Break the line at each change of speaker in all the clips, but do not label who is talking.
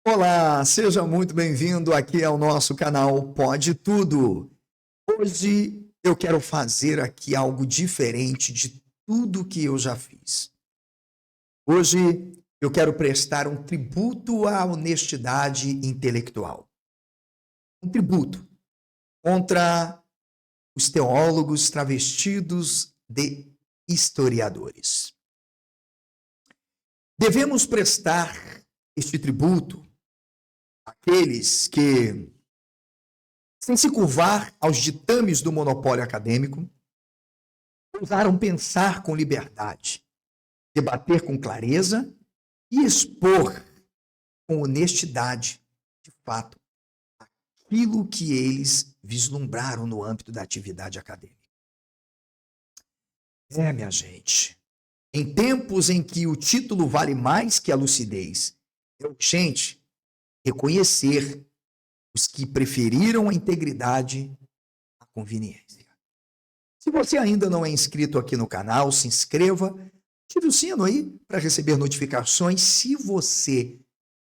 Olá, seja muito bem-vindo aqui ao nosso canal Pode Tudo. Hoje eu quero fazer aqui algo diferente de tudo que eu já fiz. Hoje eu quero prestar um tributo à honestidade intelectual. Um tributo contra os teólogos travestidos de historiadores. Devemos prestar este tributo àqueles que, sem se curvar aos ditames do monopólio acadêmico, ousaram pensar com liberdade, debater com clareza e expor com honestidade, de fato, aquilo que eles vislumbraram no âmbito da atividade acadêmica. Minha gente, em tempos em que o título vale mais que a lucidez, é urgente reconhecer os que preferiram a integridade à conveniência. Se você ainda não é inscrito aqui no canal, se inscreva, ative o sino aí para receber notificações se você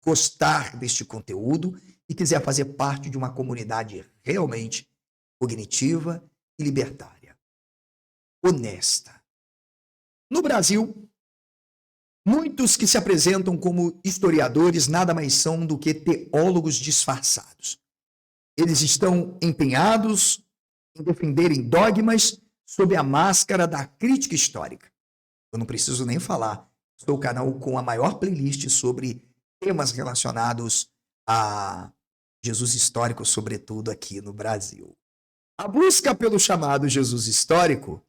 gostar deste conteúdo e quiser fazer parte de uma comunidade realmente cognitiva e libertária. Honesta. No Brasil, muitos que se apresentam como historiadores nada mais são do que teólogos disfarçados. Eles estão empenhados em defenderem dogmas sob a máscara da crítica histórica. Eu não preciso nem falar. Sou o canal com a maior playlist sobre temas relacionados a Jesus histórico, sobretudo aqui no Brasil. A busca pelo chamado Jesus histórico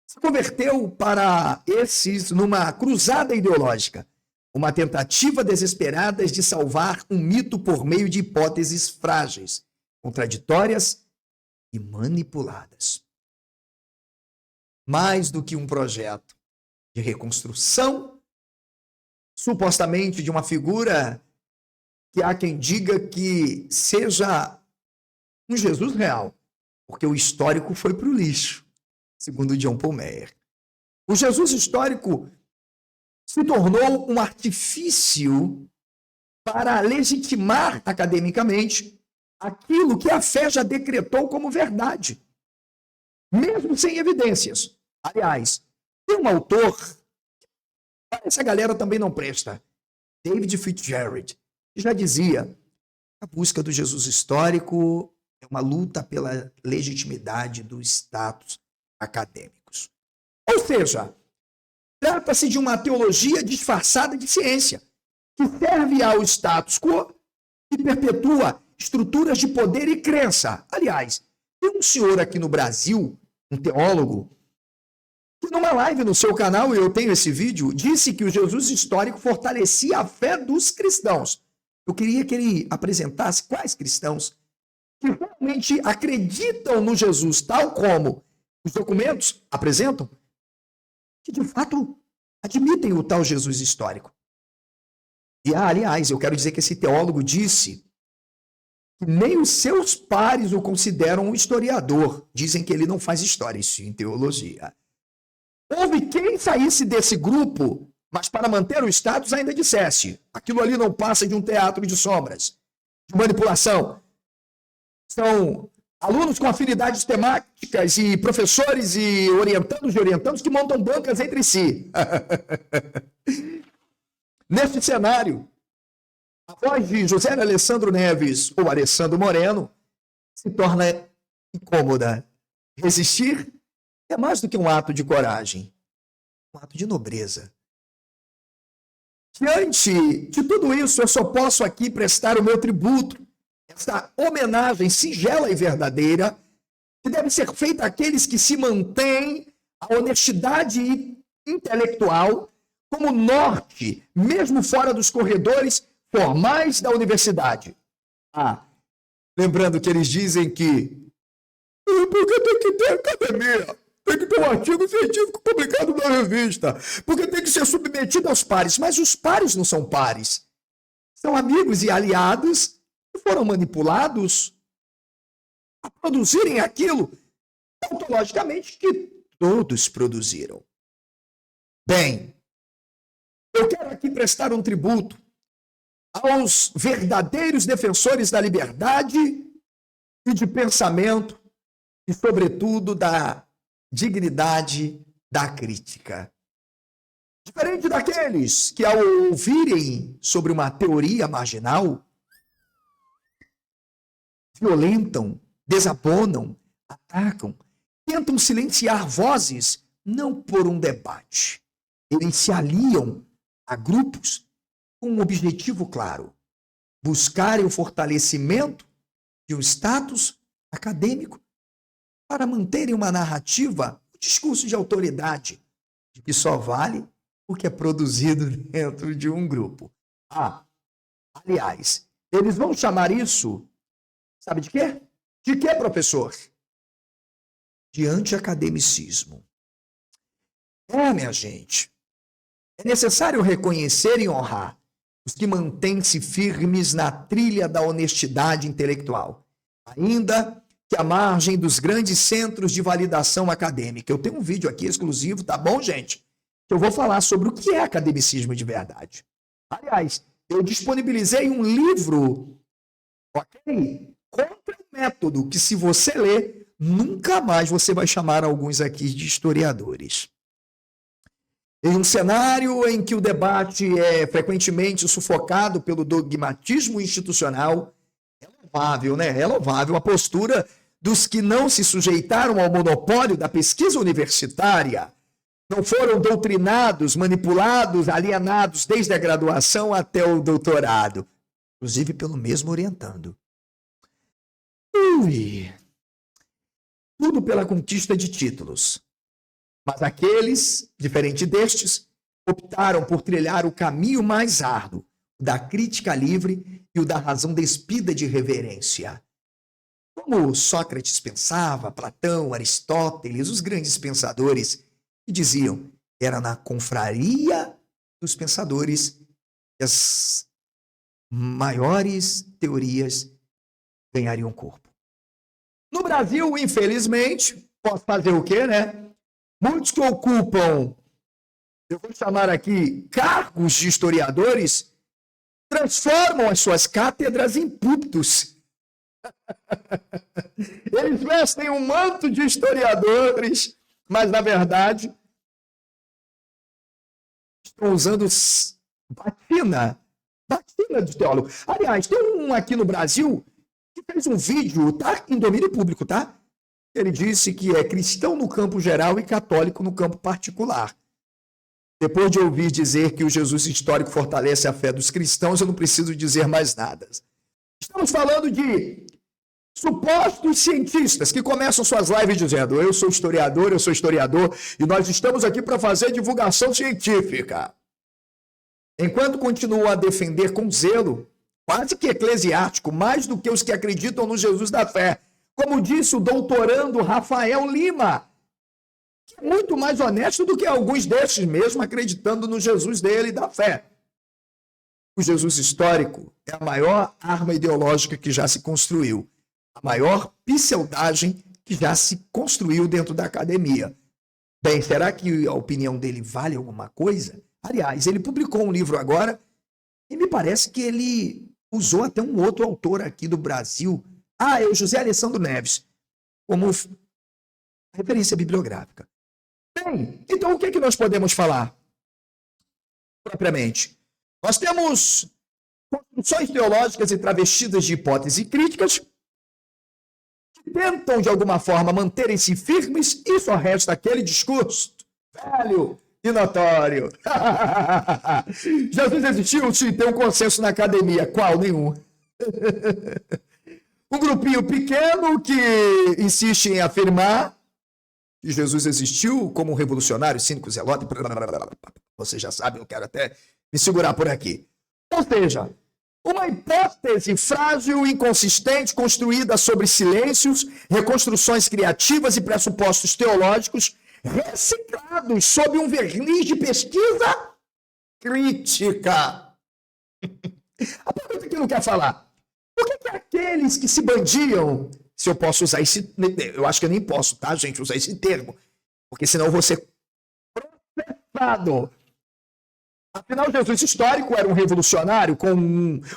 se converteu para esses numa cruzada ideológica, uma tentativa desesperada de salvar um mito por meio de hipóteses frágeis, contraditórias e manipuladas. Mais do que um projeto de reconstrução, supostamente de uma figura que há quem diga que seja um Jesus real, porque o histórico foi para o lixo, segundo John Paul Meyer. O Jesus histórico se tornou um artifício para legitimar academicamente aquilo que a fé já decretou como verdade, mesmo sem evidências. Aliás, tem um autor, essa galera também não presta, David Fitzgerald, que já dizia: a busca do Jesus histórico é uma luta pela legitimidade do status acadêmicos. Ou seja, trata-se de uma teologia disfarçada de ciência, que serve ao status quo e perpetua estruturas de poder e crença. Aliás, tem um senhor aqui no Brasil, um teólogo, que numa live no seu canal, e eu tenho esse vídeo, disse que o Jesus histórico fortalecia a fé dos cristãos. Eu queria que ele apresentasse quais cristãos que realmente acreditam no Jesus, tal como os documentos apresentam, que de fato admitem o tal Jesus histórico. E, aliás, eu quero dizer que esse teólogo disse que nem os seus pares o consideram um historiador. Dizem que ele não faz história, isso em teologia. Houve quem saísse desse grupo, mas para manter o status ainda dissesse: aquilo ali não passa de um teatro de sombras, de manipulação. São alunos com afinidades temáticas e professores e orientandos que montam bancas entre si. Neste cenário, a voz de José Alessandro Neves ou Alessandro Moreno se torna incômoda. Resistir é mais do que um ato de coragem, um ato de nobreza. Diante de tudo isso, eu só posso aqui prestar o meu tributo, esta homenagem singela e verdadeira, que deve ser feita àqueles que se mantêm a honestidade intelectual como norte, mesmo fora dos corredores formais da universidade. Lembrando que eles dizem que porque tem que ter academia, tem que ter um artigo científico publicado na revista, porque tem que ser submetido aos pares. Mas os pares não são pares. São amigos e aliados que foram manipulados a produzirem aquilo ontologicamente que todos produziram. Bem, eu quero aqui prestar um tributo aos verdadeiros defensores da liberdade e de pensamento e, sobretudo, da dignidade da crítica. Diferente daqueles que, ao ouvirem sobre uma teoria marginal, violentam, desabonam, atacam, tentam silenciar vozes, não por um debate. Eles se aliam a grupos com um objetivo claro: buscarem o fortalecimento de um status acadêmico para manterem uma narrativa, um discurso de autoridade, de que só vale o que é produzido dentro de um grupo. Aliás, eles vão chamar isso, sabe de quê? De quê, professor? De anti-academicismo. Minha gente, é necessário reconhecer e honrar os que mantêm-se firmes na trilha da honestidade intelectual, ainda que à margem dos grandes centros de validação acadêmica. Eu tenho um vídeo aqui exclusivo, tá bom, gente? Eu vou falar sobre o que é academicismo de verdade. Aliás, eu disponibilizei um livro, ok? Contra o método que, se você ler, nunca mais você vai chamar alguns aqui de historiadores. Em um cenário em que o debate é frequentemente sufocado pelo dogmatismo institucional, é louvável, né? É louvável a postura dos que não se sujeitaram ao monopólio da pesquisa universitária, não foram doutrinados, manipulados, alienados desde a graduação até o doutorado, inclusive pelo mesmo orientando. Tudo pela conquista de títulos. Mas aqueles, diferente destes, optaram por trilhar o caminho mais árduo, o da crítica livre e o da razão despida de reverência. Como Sócrates pensava, Platão, Aristóteles, os grandes pensadores, que diziam, era na confraria dos pensadores que as maiores teorias ganhariam corpo. No Brasil, infelizmente, posso fazer o quê, né? Muitos que ocupam, eu vou chamar aqui, cargos de historiadores, transformam as suas cátedras em púlpitos. Eles vestem um manto de historiadores, mas, na verdade, estão usando batina de teólogo. Aliás, tem um aqui no Brasil que fez um vídeo, tá? Em domínio público, tá? Ele disse que é cristão no campo geral e católico no campo particular. Depois de ouvir dizer que o Jesus histórico fortalece a fé dos cristãos, eu não preciso dizer mais nada. Estamos falando de supostos cientistas que começam suas lives dizendo: eu sou historiador, e nós estamos aqui para fazer divulgação científica. Enquanto continuam a defender com zelo, quase que eclesiástico, mais do que os que acreditam no Jesus da fé, como disse o doutorando Rafael Lima, que é muito mais honesto do que alguns desses mesmo acreditando no Jesus dele e da fé. O Jesus histórico é a maior arma ideológica que já se construiu, a maior pseudagem que já se construiu dentro da academia. Bem, será que a opinião dele vale alguma coisa? Aliás, ele publicou um livro agora e me parece que ele usou até um outro autor aqui do Brasil, é o José Alessandro Neves, como referência bibliográfica. Bem, então o que é que nós podemos falar propriamente? Nós temos construções teológicas e travestidas de hipóteses críticas que tentam, de alguma forma, manterem-se firmes e só resta aquele discurso velho e notório. Jesus existiu? Sim, tem um consenso na academia. Qual? Nenhum. Um grupinho pequeno que insiste em afirmar que Jesus existiu como um revolucionário, cínico, zelote. Você já sabe, eu quero até me segurar por aqui. Ou seja, uma hipótese frágil e inconsistente, construída sobre silêncios, reconstruções criativas e pressupostos teológicos, reciclados sob um verniz de pesquisa crítica. A pergunta que eu não quero falar. Por que aqueles que se bandiam, se eu posso usar esse... Eu acho que eu nem posso, tá, gente, usar esse termo. Porque senão eu vou ser processado. Afinal, Jesus histórico era um revolucionário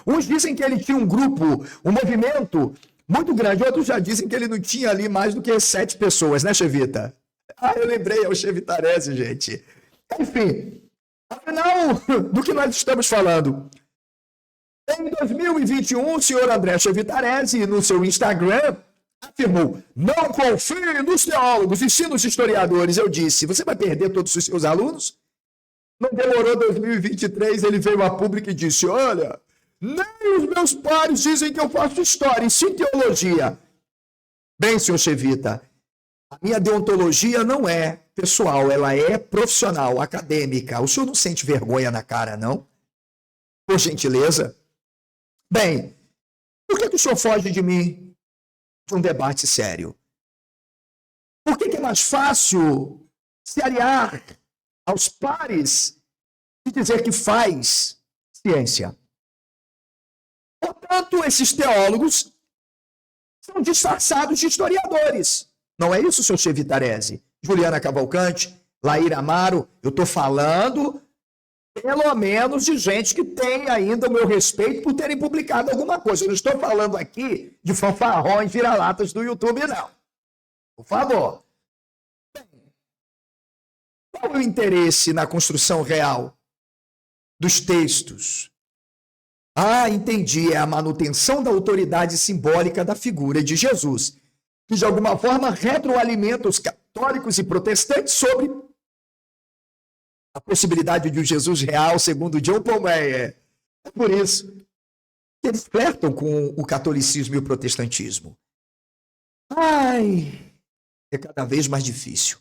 uns dizem que ele tinha um grupo, um movimento muito grande, outros já dizem que ele não tinha ali mais do que 7 pessoas, né, Chevita? Eu lembrei, é o Chevitarese, gente. Enfim, afinal, do que nós estamos falando? Em 2021, o senhor André Chevitarese, no seu Instagram, afirmou: não confie nos teólogos, ensina os historiadores. Eu disse: você vai perder todos os seus alunos? Não demorou 2023, ele veio a público e disse: olha, nem os meus pares dizem que eu faço história, e sim teologia. Bem, senhor Chevita, a minha deontologia não é pessoal, ela é profissional, acadêmica. O senhor não sente vergonha na cara, não? Por gentileza. Bem, por que o senhor foge de mim de um debate sério? Por que é mais fácil se aliar aos pares e dizer que faz ciência? Portanto, esses teólogos são disfarçados de historiadores. Não é isso, seu Chevitarese? Juliana Cavalcante, Laír Amaro, eu estou falando pelo menos de gente que tem ainda o meu respeito por terem publicado alguma coisa. Eu não estou falando aqui de fanfarrões vira-latas do YouTube, não. Por favor. Qual é o interesse na construção real dos textos? Entendi. É a manutenção da autoridade simbólica da figura de Jesus, que de alguma forma retroalimenta os católicos e protestantes sobre a possibilidade de um Jesus real, segundo John Paul Meyer. É por isso que eles flertam com o catolicismo e o protestantismo. É cada vez mais difícil.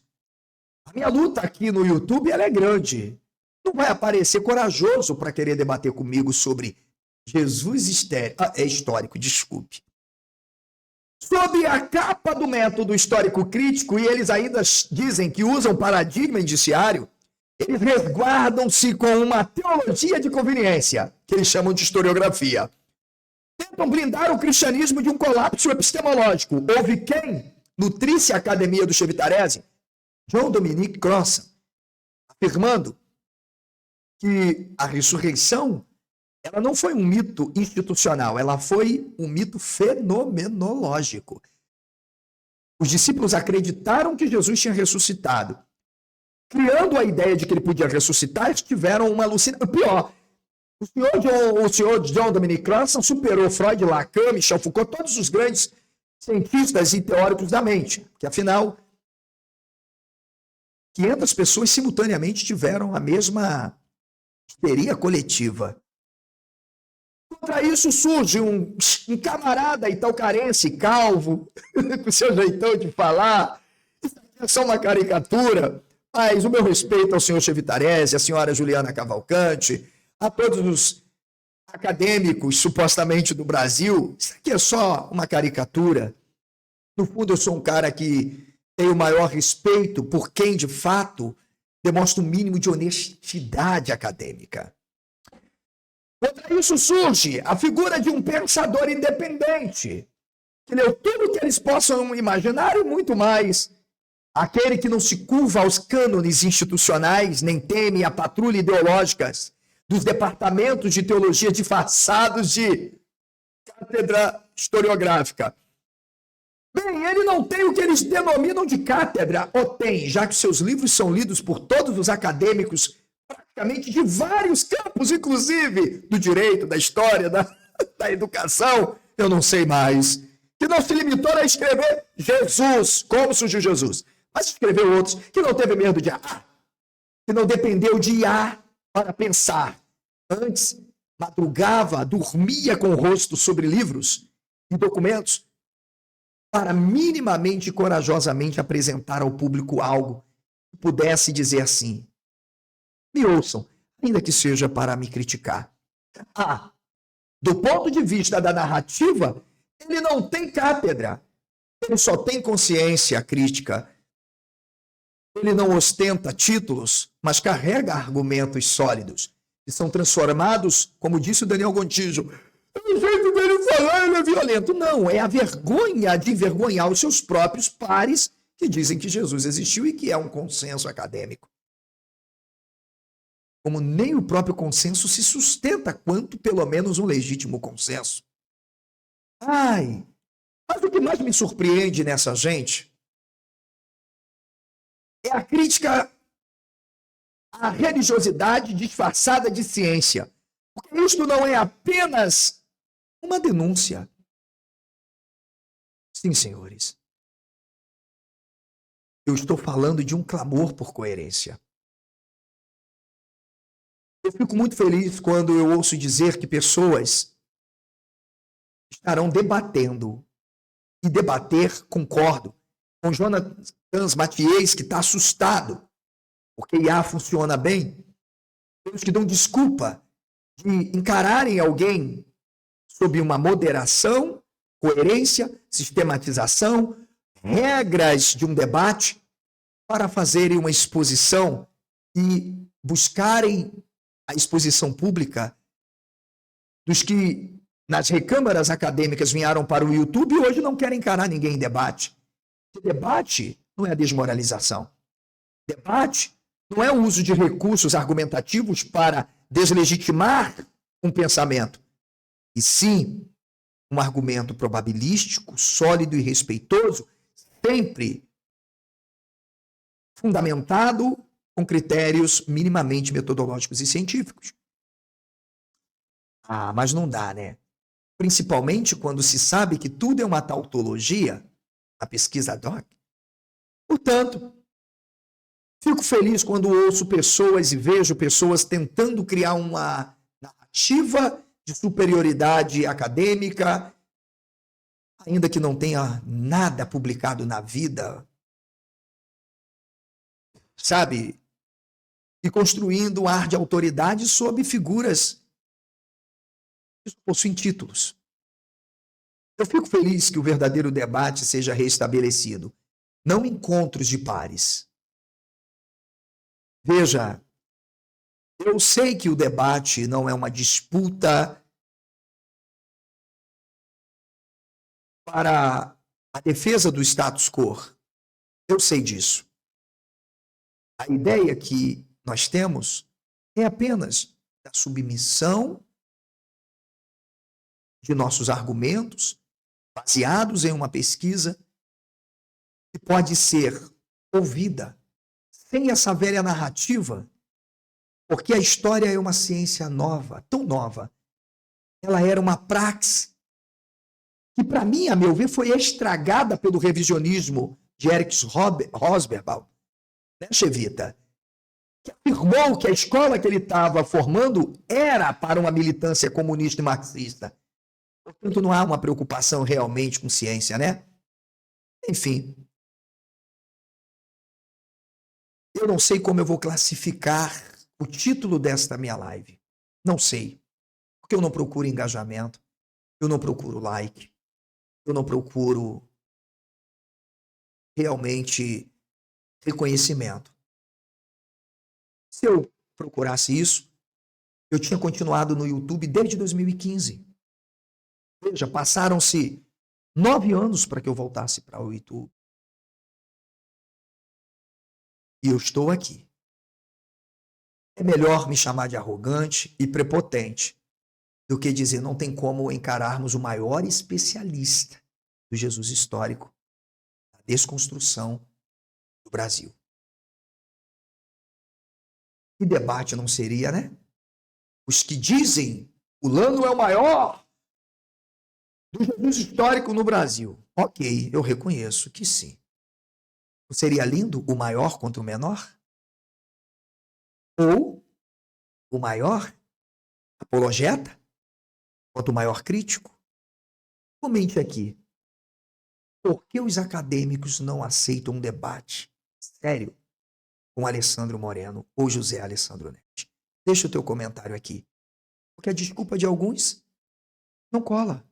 A minha luta aqui no YouTube ela é grande. Não vai aparecer corajoso para querer debater comigo sobre Jesus histórico, desculpe. Sob a capa do método histórico crítico, e eles ainda dizem que usam paradigma indiciário, eles resguardam-se com uma teologia de conveniência, que eles chamam de historiografia. Tentam blindar o cristianismo de um colapso epistemológico. Houve quem nutrisse a academia do Chevitarese? John Dominic Crossan, afirmando que a ressurreição ela não foi um mito institucional, ela foi um mito fenomenológico. Os discípulos acreditaram que Jesus tinha ressuscitado. Criando a ideia de que ele podia ressuscitar, eles tiveram uma alucinação. Pior, o senhor John Dominic Crossan superou Freud, Lacan, Michel Foucault, todos os grandes cientistas e teóricos da mente, porque afinal 500 pessoas simultaneamente tiveram a mesma histeria coletiva. Contra isso surge um camarada italcarense, calvo, com seu jeitão de falar. Isso é só uma caricatura. Mas o meu respeito ao senhor Chevitarese, à senhora Juliana Cavalcante, a todos os acadêmicos, supostamente, do Brasil. Isso aqui é só uma caricatura. No fundo, eu sou um cara que tem o maior respeito por quem, de fato, demonstra um mínimo de honestidade acadêmica. Contra isso surge a figura de um pensador independente, que leu tudo o que eles possam imaginar e muito mais. Aquele que não se curva aos cânones institucionais, nem teme a patrulha ideológicas dos departamentos de teologia disfarçados de cátedra historiográfica. Bem, ele não tem o que eles denominam de cátedra, ou tem, já que seus livros são lidos por todos os acadêmicos, praticamente de vários campos, inclusive do direito, da história, da educação, eu não sei mais, que não se limitou a escrever Jesus, como surgiu Jesus, mas escreveu outros que não teve medo de que não dependeu de para pensar. Antes, madrugava, dormia com o rosto sobre livros e documentos, para minimamente e corajosamente apresentar ao público algo que pudesse dizer assim: me ouçam, ainda que seja para me criticar. Do ponto de vista da narrativa, ele não tem cátedra, ele só tem consciência crítica. Ele não ostenta títulos, mas carrega argumentos sólidos, que são transformados, como disse o Daniel Gontijo, o jeito dele falar, ele é violento. Não, é a vergonha de envergonhar os seus próprios pares que dizem que Jesus existiu e que é um consenso acadêmico. como nem o próprio consenso se sustenta quanto pelo menos um legítimo consenso. Ai, mas o que mais me surpreende nessa gente é a crítica à religiosidade disfarçada de ciência. Porque isto não é apenas uma denúncia. Sim, senhores. Eu estou falando de um clamor por coerência. Eu fico muito feliz quando eu ouço dizer que pessoas estarão debatendo. E debater, concordo, com Jonathan Mathiez, que está assustado, porque IA funciona bem, pelos que dão desculpa de encararem alguém sob uma moderação, coerência, sistematização, regras de um debate, para fazerem uma exposição e buscarem a exposição pública dos que nas recâmaras acadêmicas vieram para o YouTube e hoje não querem encarar ninguém em debate. Debate não é a desmoralização. Debate não é o uso de recursos argumentativos para deslegitimar um pensamento, e sim um argumento probabilístico, sólido e respeitoso, sempre fundamentado com critérios minimamente metodológicos e científicos. Ah, mas não dá, né? Principalmente quando se sabe que tudo é uma tautologia, a pesquisa DOC. Portanto, fico feliz quando ouço pessoas e vejo pessoas tentando criar uma narrativa de superioridade acadêmica, ainda que não tenha nada publicado na vida, sabe? E construindo um ar de autoridade sob figuras que possuem títulos. Eu fico feliz que o verdadeiro debate seja restabelecido, não encontros de pares. Veja, eu sei que o debate não é uma disputa para a defesa do status quo. Eu sei disso. A ideia que nós temos é apenas da submissão de nossos argumentos, baseados em uma pesquisa que pode ser ouvida sem essa velha narrativa, porque a história é uma ciência nova, tão nova. Ela era uma praxe que, para mim, a meu ver, foi estragada pelo revisionismo de Eric Hobsbawm, né, Chevita? Que afirmou que a escola que ele estava formando era para uma militância comunista e marxista. Portanto, não há uma preocupação realmente com ciência, né? Enfim. Eu não sei como eu vou classificar o título desta minha live. Não sei. Porque eu não procuro engajamento, eu não procuro like, eu não procuro realmente reconhecimento. Se eu procurasse isso, eu tinha continuado no YouTube desde 2015. Veja, passaram-se 9 anos para que eu voltasse para o YouTube. E eu estou aqui. É melhor me chamar de arrogante e prepotente do que dizer não tem como encararmos o maior especialista do Jesus histórico, da desconstrução do Brasil. Que debate não seria, né? Os que dizem fulano é o maior do Jesus histórico no Brasil. Ok, eu reconheço que sim. Não seria lindo o maior contra o menor? Ou o maior apologeta contra o maior crítico? Comente aqui. Por que os acadêmicos não aceitam um debate sério com Alessandro Moreno ou José Alessandro Netti? Deixa o teu comentário aqui. Porque a desculpa de alguns não cola.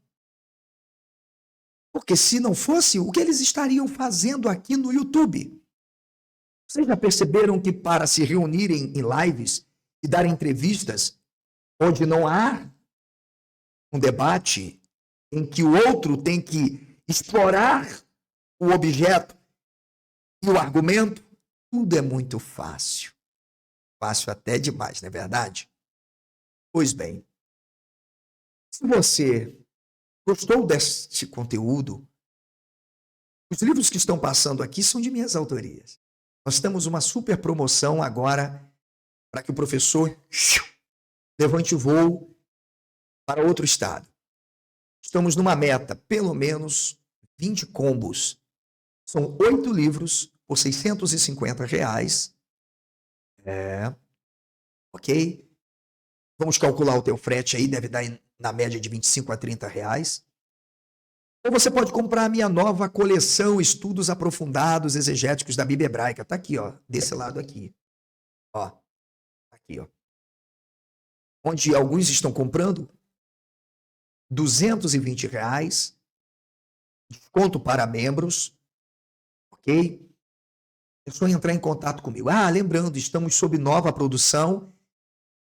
Porque se não fosse, o que eles estariam fazendo aqui no YouTube? Vocês já perceberam que para se reunirem em lives e dar entrevistas onde não há um debate em que o outro tem que explorar o objeto e o argumento, tudo é muito fácil. Fácil até demais, não é verdade? Pois bem, se você gostou deste conteúdo, os livros que estão passando aqui são de minhas autorias. Nós temos uma super promoção agora para que o professor levante voo para outro estado. Estamos numa meta, pelo menos 20 combos. São 8 livros por R$ 650. Ok? Vamos calcular o teu frete aí, deve dar na média de 25 a R$ 30. Ou você pode comprar a minha nova coleção Estudos Aprofundados Exegéticos da Bíblia Hebraica. Tá aqui, ó, desse lado aqui. Ó, aqui, ó. Onde alguns estão comprando R$ 220, desconto para membros, ok? É só entrar em contato comigo. Ah, lembrando, estamos sob nova produção,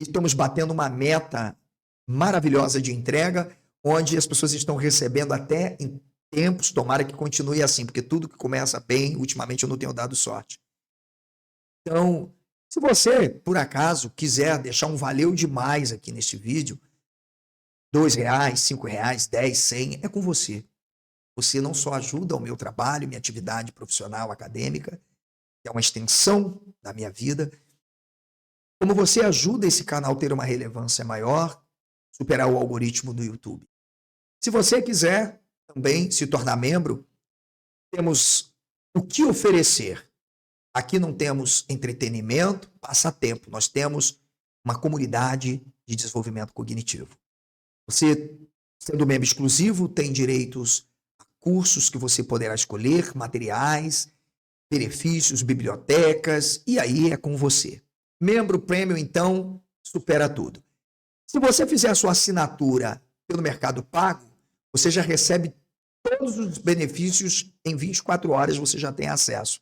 estamos batendo uma meta maravilhosa de entrega, onde as pessoas estão recebendo até em tempos, tomara que continue assim, porque tudo que começa bem, ultimamente eu não tenho dado sorte. Então, se você, por acaso, quiser deixar um valeu demais aqui neste vídeo, R$ 2, R$ 5, R$ 10, 100, é com você. Você não só ajuda o meu trabalho, minha atividade profissional, acadêmica, que é uma extensão da minha vida, como você ajuda esse canal a ter uma relevância maior, superar o algoritmo do YouTube. Se você quiser também se tornar membro, temos o que oferecer. Aqui não temos entretenimento, passatempo. Nós temos uma comunidade de desenvolvimento cognitivo. Você, sendo membro exclusivo, tem direitos a cursos que você poderá escolher, materiais, benefícios, bibliotecas, e aí é com você. Membro Premium, então, supera tudo. Se você fizer a sua assinatura pelo Mercado Pago, você já recebe todos os benefícios em 24 horas, você já tem acesso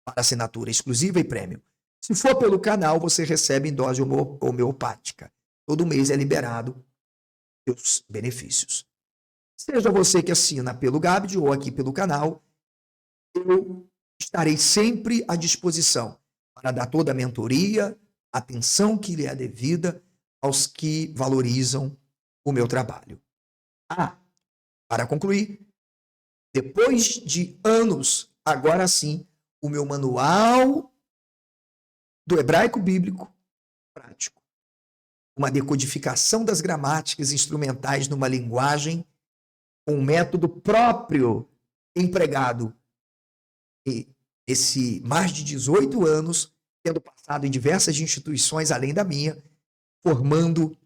para assinatura exclusiva e Premium. Se for pelo canal, você recebe em dose homeopática. Todo mês é liberado os benefícios. Seja você que assina pelo Gabd ou aqui pelo canal, eu estarei sempre à disposição para dar toda a mentoria, atenção que lhe é devida aos que valorizam o meu trabalho. Para concluir, depois de anos, agora sim, o meu manual do hebraico bíblico prático. Uma decodificação das gramáticas instrumentais numa linguagem com um método próprio empregado. E esse mais de 18 anos, tendo passado em diversas instituições além da minha, formando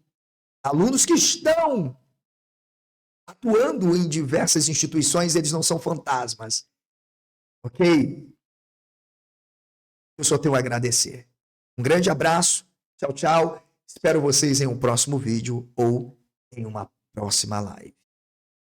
alunos que estão atuando em diversas instituições, eles não são fantasmas. Ok? Eu só tenho a agradecer. Um grande abraço. Tchau, tchau. Espero vocês em um próximo vídeo ou em uma próxima live.